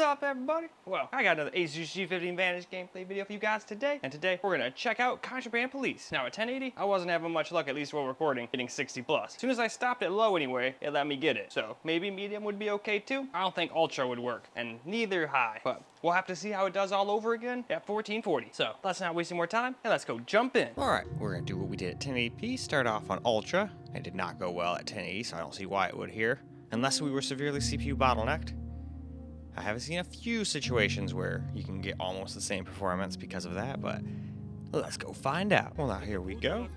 up, everybody? Well, I got another Asus G15 Advantage gameplay video for you guys today, and today we're gonna check out Contraband Police. Now at 1080, I wasn't having much luck, at least while recording, getting 60 plus. As soon as I stopped it low anyway, it let me get it. So maybe medium would be okay too. I don't think ultra would work, and neither high, but we'll have to see how it does all over again at 1440. So let's not waste any more time, and let's go jump in. All right, we're gonna do what we did at 1080p, start off on ultra. It did not go well at 1080, so I don't see why it would here, unless we were severely CPU bottlenecked. I haven't seen a few situations where you can get almost the same performance because of that, but let's go find out. Well, now here we go.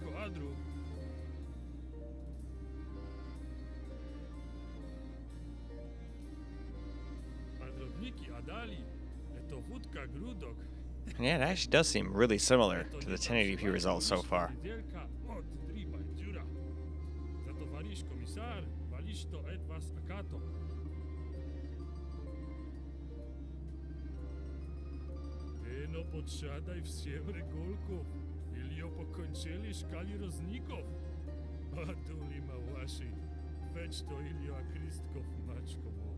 And yeah, it actually does seem really similar to the 1080p results so far. No podsiadaj всем регулку, или покончили шкали розников. Адули маваши, веч то или акристков мачково.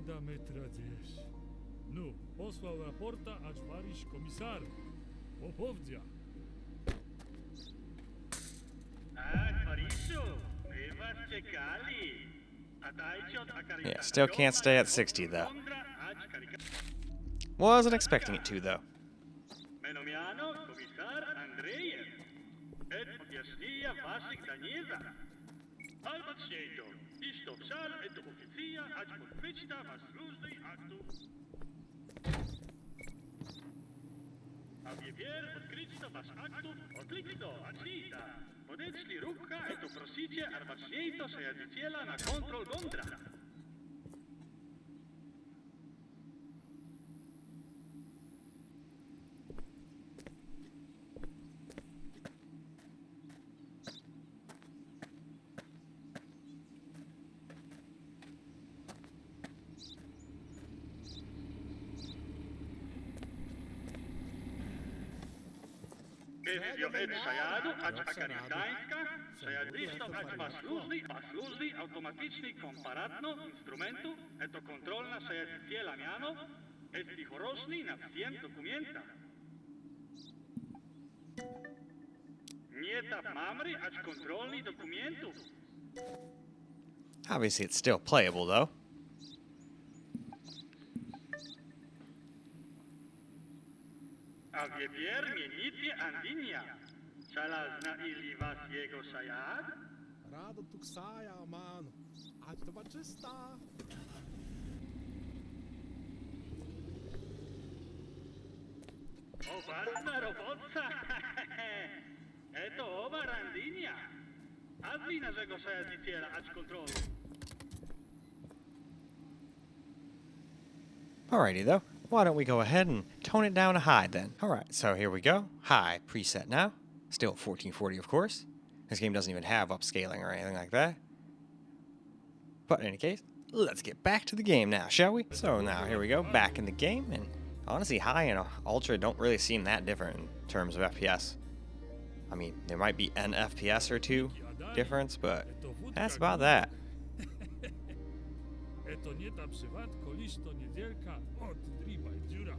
Да ме традеш. Ну, послал рапорта, ач вариш комисар. Оповдя. Паришу, мы вас чекали. Yeah, still can't stay at 60 though. Wasn't expecting it to though. Podeszli rucha, to prosicie, arbaczniejto się jadyciela na kontrol gondra. Послужный автоматичный компаратно инструменту, это контрольна саяцела мяно, это хороший на всем документах. Нет мамри, ач контрольный документу. Obviously it's still playable though. А теперь мените андиния. Шалазна или вас его саяд? Rado tuksaja, mano. A to baczysta. Owalna robotca. Eto oba randinia. A wy naszego sajadyciela, acz kontrolu. Alrighty though, why don't we go ahead and tone it down to high then. Alright, so here we go. High preset now. Still at 1440 of course. This game doesn't even have upscaling or anything like that. But in any case, let's get back to the game now, shall we? So now here we go, back in the game, and honestly high and ultra don't really seem that different in terms of FPS. I mean, there might be an FPS or two difference, but that's about that. To nie ta przywatko, lisz to niedzielka, od dribaj dziura.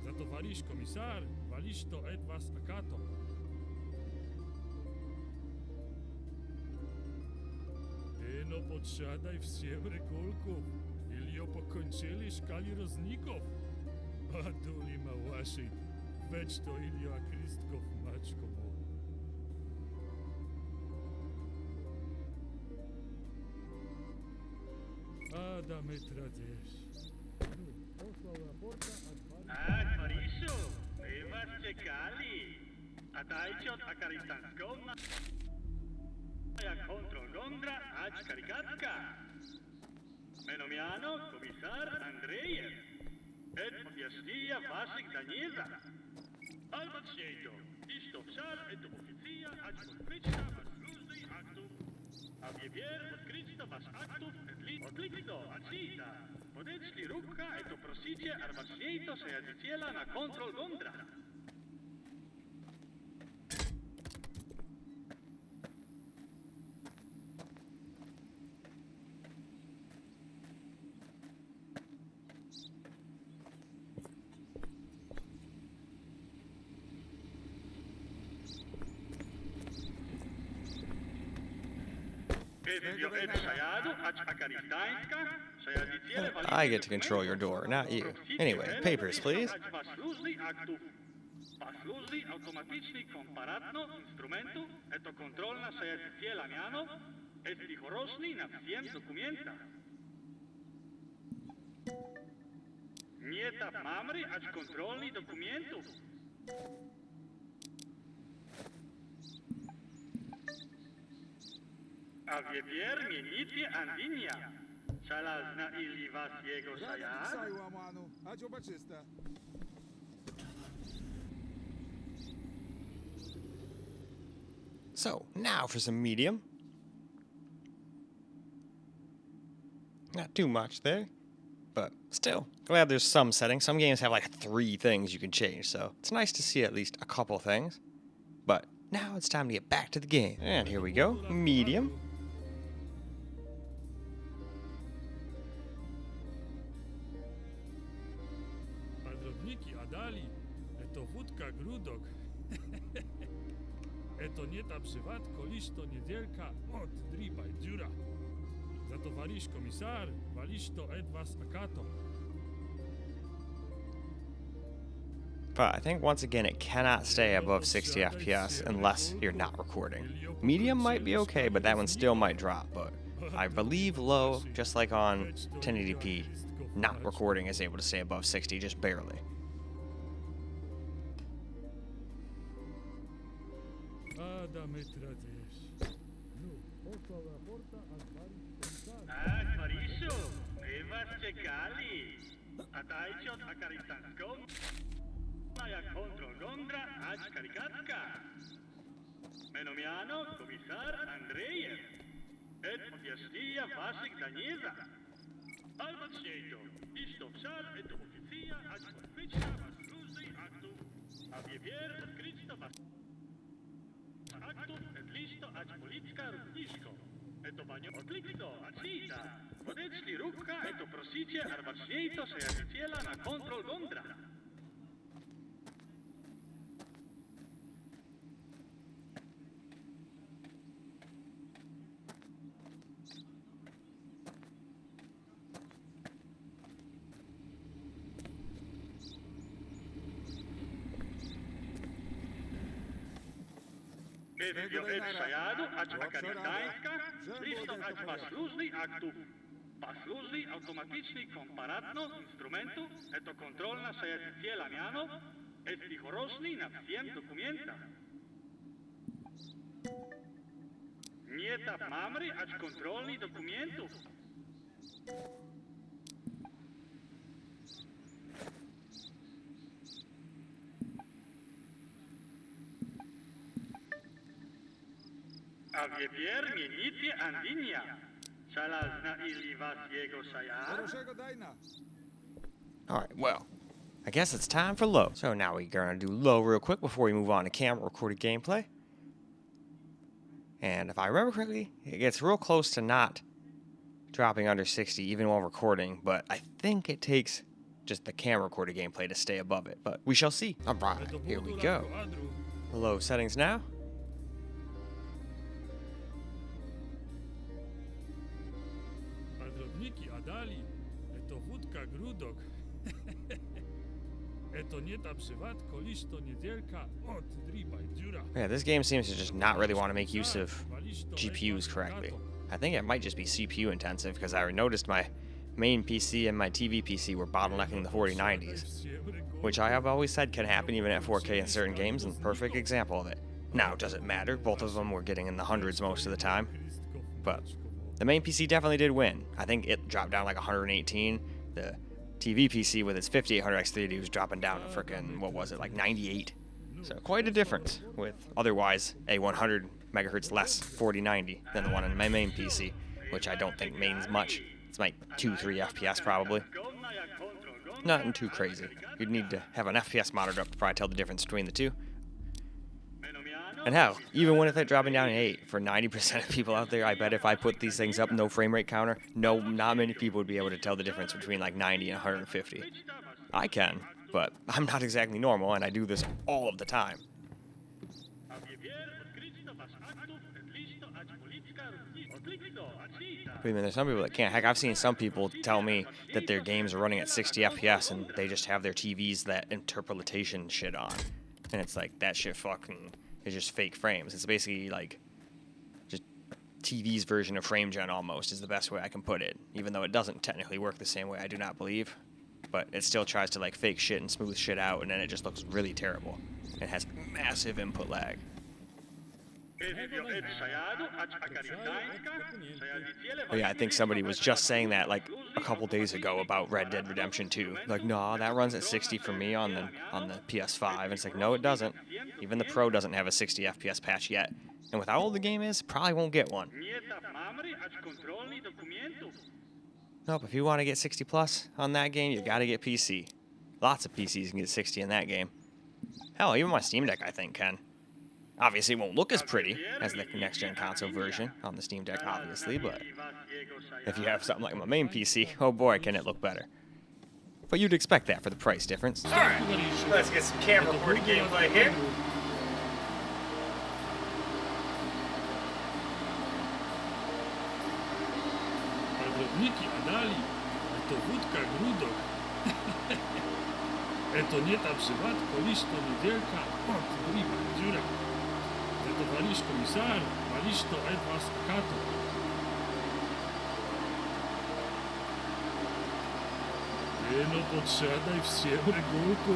Za to walisz komisar, walisz to was akato. No podsiadaj всем регулку, или покончили шкали розников. Адули маваши, веч то или акристков мачково. Да ме традеш. Послал рапорта, Паришу, мы вас чекали. А дайте от акаристанского. Ja kontrol gondra, ač karikatka. Menomiano, komisar Andrejev. Et objašnija vašeg danjeza. Albačnejto, išto všar, eto oficija, ač podkričta vaš služnej aktu. A vjevier podkričta vaš aktu, odlikito, ačita. Podečli ruka, eto prosicie, albačnejto se jadyciela na kontrol gondra. I get to control your door, not you. Anyway, papers, please. Послужный автоматичный компаратно инструменту, это контрольна саяцела мяно, эти хорошни на всем документа. Нет мамри, ач контрольный документу. А вебер мените андиния. Шалазна или вас его сая? So, now for some medium. Not too much there, but still, glad there's some settings. Some games have like 3 things you can change, so it's nice to see at least a couple things. But now it's time to get back to the game. And here we go, medium. Подробники отдали. Это вудка грудок. Это не обзывать, коли что неделька от дриба дюра. За товарищ комиссар, вали что от вас акато. But I think once again it cannot stay above 60 FPS unless you're not recording. Medium might be okay, but that one still might drop. But I believe low, just like on 1080p, not recording is able to stay above 60, just barely. Marisho, vas czekali. A dajcie od akaristanską. A jak kontrol Gondra, ać karikatka. Menomiano, komisar Andrejew. Et objaśnija waszych Daniela. Albo trzejto, iż to wszar, et oficja, ać podpycia was różnej aktów. A wiewier odkryć to was aktów, et listo, ać policka równiszko. Eto banio odlikto, ać lita. Podecli rubka, eto prosicie, arbaczniejto se jaziciela na kontrol Gondra. Video ensajado, ać akaristańska, listo, ać послужный aktów. Послужный automatyczny komparatno instrumentu, eto kontrolna sejaziciela miano, esti choroszny na всем документах. Nie tap mamry, ać kontrolny dokumentów. A wiewier mienicie andinia. Szalazna ili was jego saja? Alright, well, I guess it's time for low. So now we're gonna do low real quick before we move on to camera recorded gameplay. And if I remember correctly, it gets real close to not dropping under 60 even while recording, but I think it takes just the camera recorded gameplay to stay above it, but we shall see. Alright, here we go. Low settings now. Подробники отдали. Это вудка грудок. Это не обзывать, коли что неделька от дриба дюра. Yeah, this game seems to just not really want to make use of GPUs correctly. I think it might just be CPU intensive because I noticed my main PC and my TV PC were bottlenecking the 4090s, which I have always said can happen even at 4K in certain games, and perfect example of it. Now, does it matter? Both of them were getting in the hundreds most of the time, but the main PC definitely did win. I think it dropped down like 118. The TV PC with its 5800X3D was dropping down to frickin', what was it, like 98. So quite a difference with otherwise a 100 megahertz less 4090 than the one in my main PC, which I don't think means much. It's like 2-3 FPS probably. Nothing too crazy. You'd need to have an FPS monitor up to probably tell the difference between the two. And hell, even when it's dropping down to 8, for 90% of people out there, I bet if I put these things up, no frame rate counter, no, not many people would be able to tell the difference between like 90 and 150. I can, but I'm not exactly normal, and I do this all of the time. But I mean, there's some people that can't. Heck, I've seen some people tell me that their games are running at 60 FPS and they just have their TVs that interpolation shit on. And it's like, that shit fucking is just fake frames. It's basically like just TV's version of frame gen almost is the best way I can put it. Even though it doesn't technically work the same way, I do not believe. But it still tries to like fake shit and smooth shit out, and then it just looks really terrible. It has massive input lag. But yeah, I think somebody was just saying that like a couple days ago about Red Dead Redemption 2. Like, no, that runs at 60 for me on the PS5. And it's like, no, it doesn't. Even the Pro doesn't have a 60 FPS patch yet. And with how old the game is, probably won't get one. Nope, if you want to get 60 plus on that game, you got to get PC. Lots of PCs can get 60 in that game. Hell, even my Steam Deck, I think, can. Obviously, it won't look as pretty as the next-gen console version on the Steam Deck, obviously, but if you have something like my main PC, oh boy, can it look better. But you'd expect that for the price difference. Alright, let's get some camera-recorded gameplay here. Podróbniki Adali, to wódka Grudok. To nie ta przypadko, liść to niedzielka, driba dziura. Towarisz komisar, walisz to Edwas Kato. No podsiadaj всем регулку,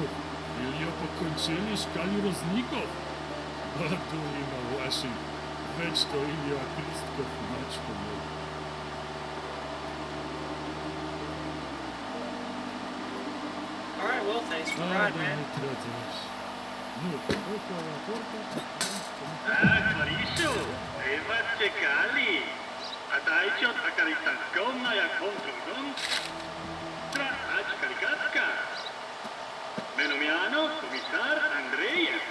или покончили шкали розников. А tu nie ma waszych, weź to Ilio Kristków maczką. Alright, well, thanks for the ride, man. Claricio, was czekali. A dajcie od akaritanskona jak kontrolgon. Trać karikatka. Menomiano komisar Andrejew.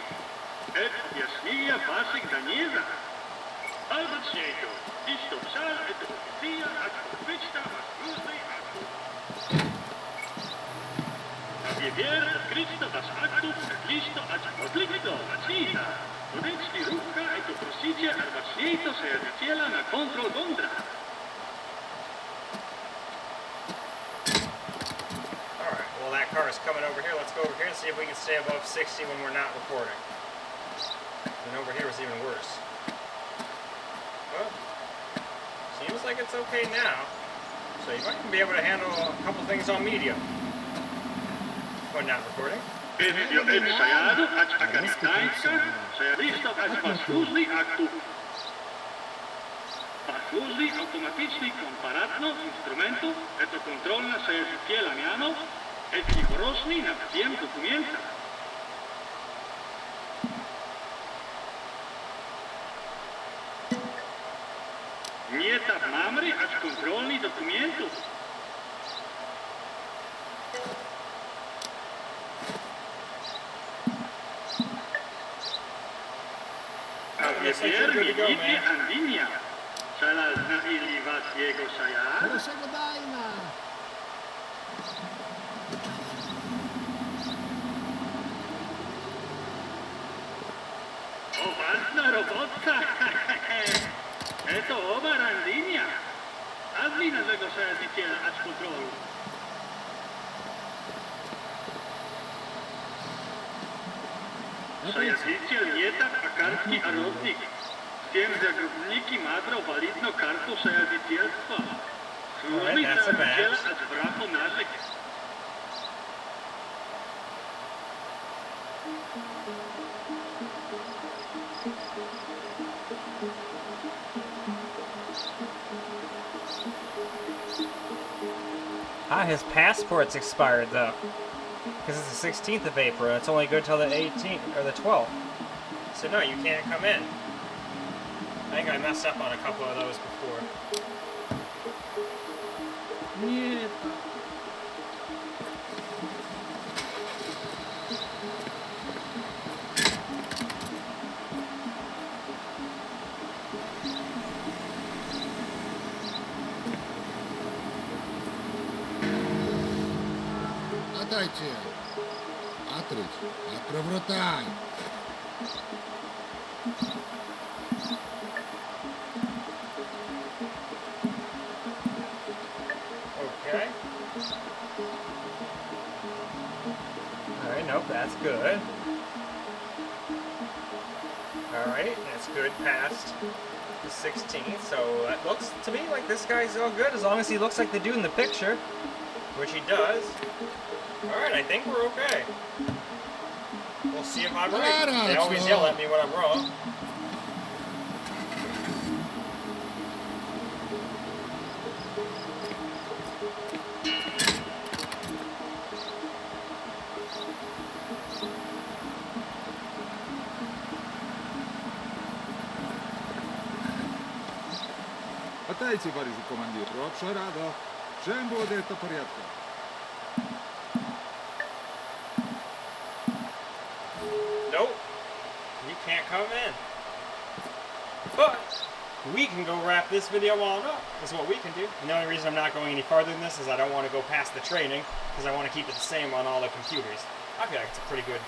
Et objaśnija waszych Daniela. Albert Śniego. Dziś to psal, et oficja, ać podwyćta was różnej aktu. A wiewier, kryćto was aktów, dziś to ać podlikto, acita. Podečni ruka, eto prosicie, arbačniejto se jadiciela na kontrol gondra. Alright, well that car is coming over here. Let's go over here and see if we can stay above 60 when we're not recording. And over here was even worse. Well, seems like it's okay now. So you might be able to handle a couple things on medium when not recording. Edizio et sajado, ać akaritańska, sajadisto ać pasfuzli aktu. Pasfuzli automatyczny komparatno instrumentu, eto kontrolna sajadiciela miano, et chorosny na wsiem dokumenta. Nie tak mamry, ać kontrolny dokumentu. Looks like you're good to go, man. Andinia. Żelazna ili was jego sajad? Proszego dajna! Owalna robota! Eto oba Randinia. Adli na tego sajadiciela ać kontrolu. Sajadiciel nie tak a kartki a rodnik. Z tym, że grubniki madro validno kartu sajadicielstwa. Służby sajadiciela ać bracho narzek. Ah, his passport's expired though. Because it's the 16th of April, and it's only good till the 18th, or the 12th. So no, you can't come in. I think I messed up on a couple of those before. Nie, Atайте! Atreć! Atrovrotaj! That's good. Alright, that's good past the 16th, so it looks to me like this guy's all good as long as he looks like the dude in the picture, which he does. Alright, I think we're okay. We'll see if I'm right. They always yell at me when I'm wrong. Отдайте, товарищ командир. Вообще рада. Всем будет это порядка. Nope. You can't come in. But we can go wrap this video on up. Is what we can do. And the only reason I'm not going any farther than this is I don't want to go past the training because I want to keep it the same on all the computers. I feel like it's a pretty good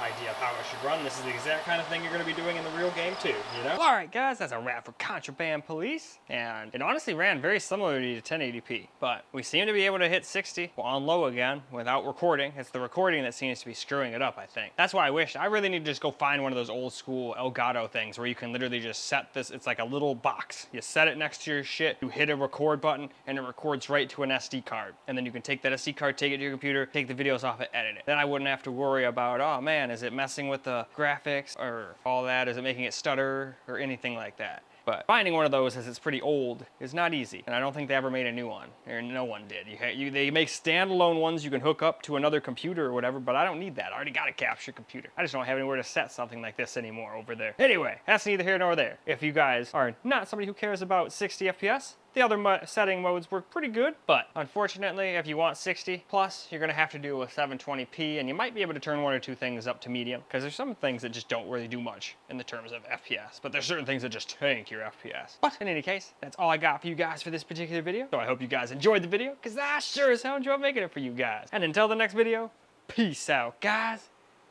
idea of how it should run. This is the exact kind of thing you're going to be doing in the real game too, you know? Alright guys, that's a wrap for Contraband Police, and it honestly ran very similarly to 1080p, but we seem to be able to hit 60 on low again without recording. It's the recording that seems to be screwing it up, I think. That's why I really need to just go find one of those old school Elgato things where you can literally just set this, it's like a little box. You set it next to your shit, you hit a record button, and it records right to an SD card. And then you can take that SD card, take it to your computer, take the videos off it, edit it. Then I wouldn't have to worry about, oh man, is it messing with the graphics or all that? Is it making it stutter or anything like that? But finding one of those as it's pretty old is not easy, and I don't think they ever made a new one, or no one did. They make standalone ones you can hook up to another computer or whatever, but I don't need that. I already got a capture computer. I just don't have anywhere to set something like this anymore over there. Anyway, that's neither here nor there. If you guys are not somebody who cares about 60 FPS, the other setting modes work pretty good, but unfortunately, if you want 60 plus, you're gonna have to do a 720p, and you might be able to turn one or two things up to medium, because there's some things that just don't really do much in the terms of FPS, but there's certain things that just tank your FPS. But in any case, that's all I got for you guys for this particular video, so I hope you guys enjoyed the video, because I sure as hell enjoyed making it for you guys. And until the next video, peace out, guys.